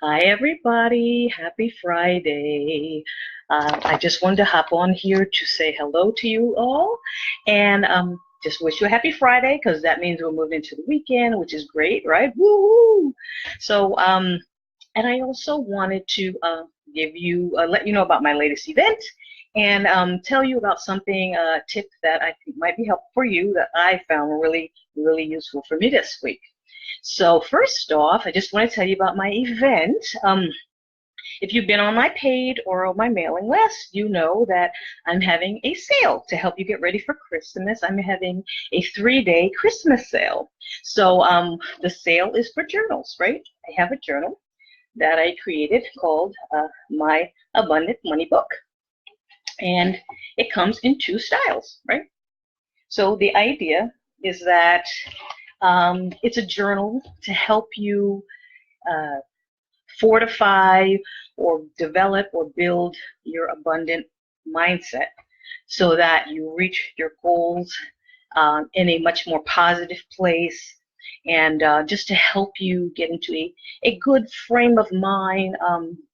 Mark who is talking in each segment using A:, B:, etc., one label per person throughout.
A: Hi, everybody. Happy Friday. I just wanted to hop on here to say hello to you all and just wish you a happy Friday because that means we're moving into the weekend, which is great, right? Woo! So, and I also wanted to let you know about my latest event and tell you about something, a tip that I think might be helpful for you that I found really, really useful for me this week. So first off, I just want to tell you about my event. If you've been on my page or on my mailing list, you know that I'm having a sale to help you get ready for Christmas. I'm having a 3-day Christmas sale. So the sale is for journals, right? I have a journal that I created called My Abundant Money Book, and it comes in two styles, right? So the idea is that it's a journal to help you uh, fortify or develop or build your abundant mindset so that you reach your goals in a much more positive place and just to help you get into a good frame of mind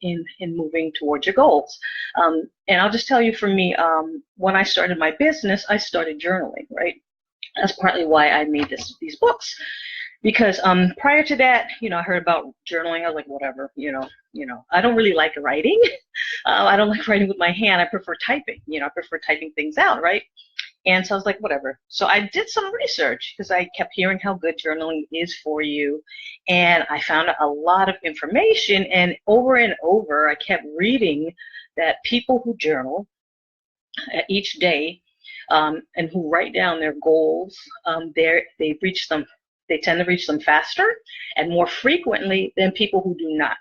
A: in moving towards your goals. And I'll just tell you for me, when I started my business, I started journaling, right? That's partly why I made these books because prior to that, I heard about journaling. I was like, whatever, I don't really like writing. I don't like writing with my hand. I prefer typing. I prefer typing things out, right? And so I was like, whatever. So I did some research because I kept hearing how good journaling is for you, and I found a lot of information. And over, I kept reading that people who journal each day and who write down their goals, they reach them. They tend to reach them faster and more frequently than people who do not.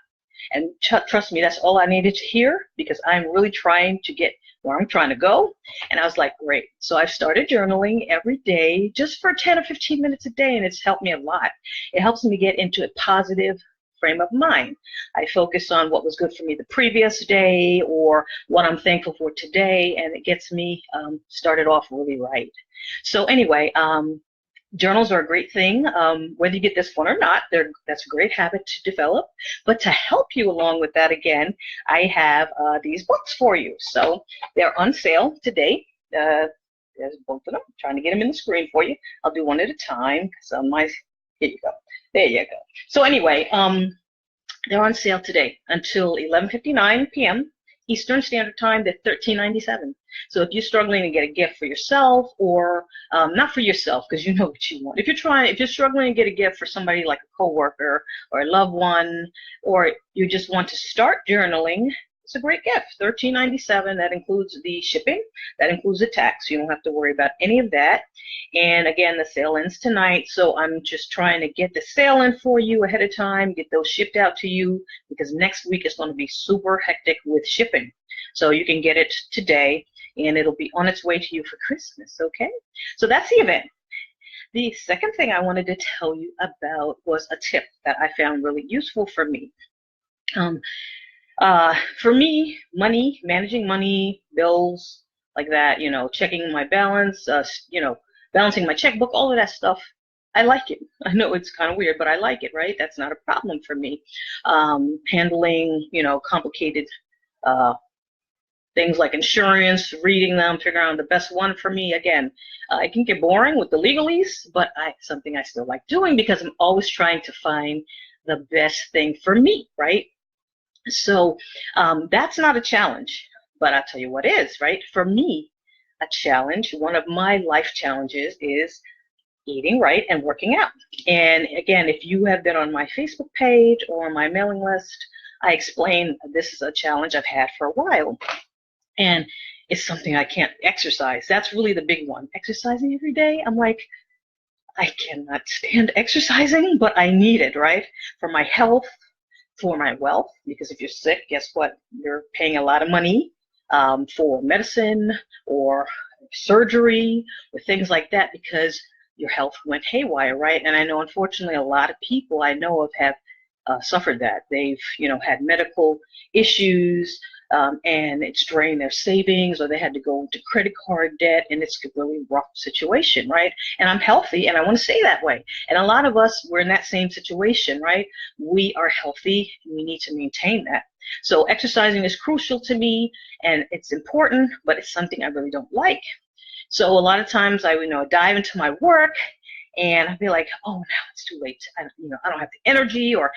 A: And trust me, that's all I needed to hear because I'm really trying to get where I'm trying to go. And I was like, great. So I've started journaling every day just for 10 or 15 minutes a day, and it's helped me a lot. It helps me get into a positive frame of mind. I focus on what was good for me the previous day or what I'm thankful for today, and it gets me started off really right. So anyway, journals are a great thing. Whether you get this one or not, that's a great habit to develop. But to help you along with that, again, I have these books for you. So they're on sale today. There's both of them. I'm trying to get them in the screen for you. I'll do one at a time. So here you go. There you go. So anyway, they're on sale today until 11:59 p.m. Eastern Standard Time. They're $13.97. So if you're struggling to get a gift for yourself, or not for yourself because you know what you want. If you're struggling to get a gift for somebody like a coworker or a loved one, or you just want to start journaling, it's a great gift. $13.97. That includes the shipping. That includes the tax. You don't have to worry about any of that. And again, the sale ends tonight, so I'm just trying to get the sale in for you ahead of time, get those shipped out to you, because next week is going to be super hectic with shipping. So you can get it today, and it'll be on its way to you for Christmas, okay? So that's the event. The second thing I wanted to tell you about was a tip that I found really useful for me. Um, for me, managing money, bills, like that, checking my balance, balancing my checkbook, all of that stuff, I like it. I know it's kind of weird, but I like it, right? That's not a problem for me. Handling, complicated uh, things like insurance, reading them, figuring out the best one for me. Again, it can get boring with the legalese, but something I still like doing because I'm always trying to find the best thing for me, right? So that's not a challenge, but I'll tell you what is, right? For me, a challenge, one of my life challenges is eating right and working out. And again, if you have been on my Facebook page or my mailing list, I explain this is a challenge I've had for a while. And it's something I can't exercise. That's really the big one. Exercising every day, I'm like, I cannot stand exercising, but I need it, right? For my health, for my wealth, because if you're sick, guess what? You're paying a lot of money for medicine or surgery or things like that because your health went haywire, right? And I know, unfortunately, a lot of people I know of have suffered that. They've, had medical issues, and it's drained their savings, or they had to go into credit card debt, and it's a really rough situation, right? And I'm healthy, and I want to stay that way. And a lot of us, we're in that same situation, right? We are healthy, and we need to maintain that. So exercising is crucial to me, and it's important, but it's something I really don't like. So a lot of times I, dive into my work, and I'd be like, oh, now it's too late. I don't have the energy, or,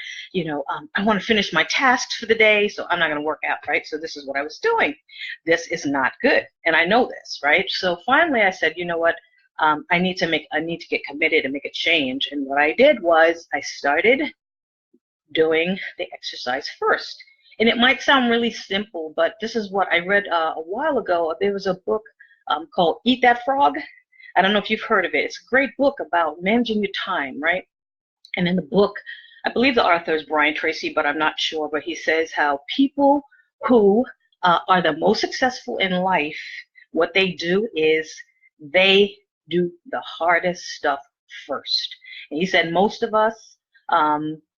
A: I want to finish my tasks for the day, so I'm not going to work out, right? So this is what I was doing. This is not good, and I know this, right? So finally, I said, you know what? I need to get committed and make a change. And what I did was I started doing the exercise first. And it might sound really simple, but this is what I read a while ago. There was a book called Eat That Frog. I don't know if you've heard of it. It's a great book about managing your time, right? And in the book, I believe the author is Brian Tracy, but I'm not sure. But he says how people who are the most successful in life, what they do is they do the hardest stuff first. And he said most of us,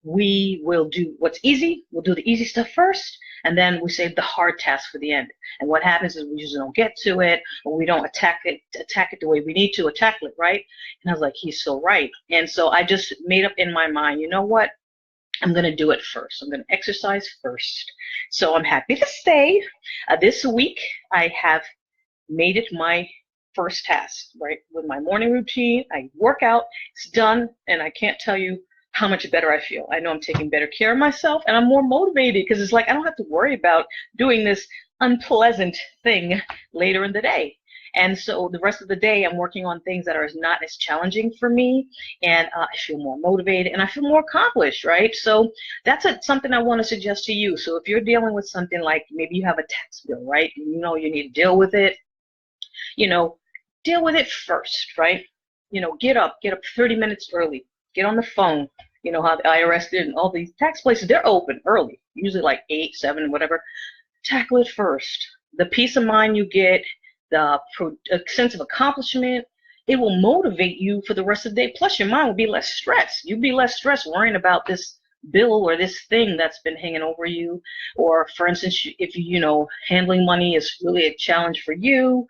A: we will do what's easy. We'll do the easy stuff first, and then we save the hard task for the end. And what happens is we just don't get to it, or we don't attack it the way we need to tackle it, right? And I was like, he's so right. And so I just made up in my mind, you know what? I'm going to do it first. I'm going to exercise first. So I'm happy to say this week I have made it my first task, right? With my morning routine, I work out, it's done, and I can't tell you how much better I feel. I know I'm taking better care of myself, and I'm more motivated because it's like I don't have to worry about doing this unpleasant thing later in the day. And so the rest of the day, I'm working on things that are not as challenging for me, and I feel more motivated, and I feel more accomplished, right? So that's something I want to suggest to you. So if you're dealing with something like maybe you have a tax bill, right? And you know you need to deal with it, deal with it first, right? Get up 30 minutes early, get on the phone. You know how the IRS did, and all these tax places, they're open early, usually like 8, 7, whatever. Tackle it first. The peace of mind you get, the sense of accomplishment, it will motivate you for the rest of the day. Plus, your mind will be less stressed. You'll be less stressed worrying about this bill or this thing that's been hanging over you. Or, for instance, if handling money is really a challenge for you,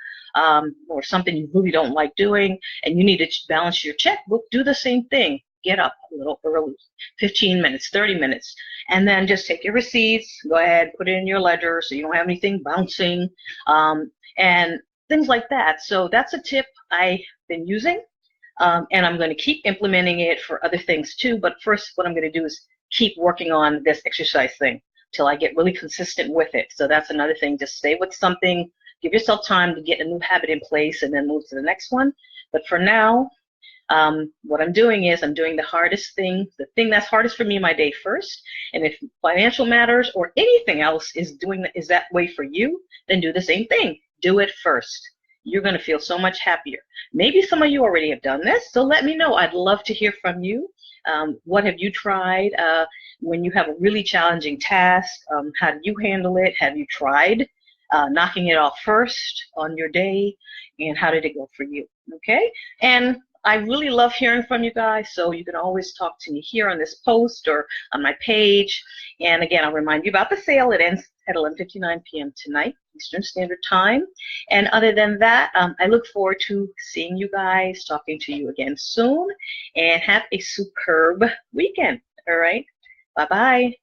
A: or something you really don't like doing, and you need to balance your checkbook, do the same thing. Get up a little early, 15 minutes, 30 minutes, and then just take your receipts, go ahead, put it in your ledger so you don't have anything bouncing, and things like that. So that's a tip I've been using, and I'm going to keep implementing it for other things too. But first, what I'm going to do is keep working on this exercise thing till I get really consistent with it. So that's another thing. Just stay with something, give yourself time to get a new habit in place, and then move to the next one. But for now, what I'm doing is I'm doing the hardest thing, the thing that's hardest for me in my day first. And if financial matters or anything else is that way for you, then do the same thing. Do it first. You're going to feel so much happier. Maybe some of you already have done this, so let me know. I'd love to hear from you. What have you tried when you have a really challenging task? How do you handle it? Have you tried knocking it off first on your day? And how did it go for you? Okay? And I really love hearing from you guys, so you can always talk to me here on this post or on my page. And again, I'll remind you about the sale. It ends at 11:59 p.m. tonight, Eastern Standard Time. And other than that, I look forward to seeing you guys, talking to you again soon, and have a superb weekend. All right? Bye-bye.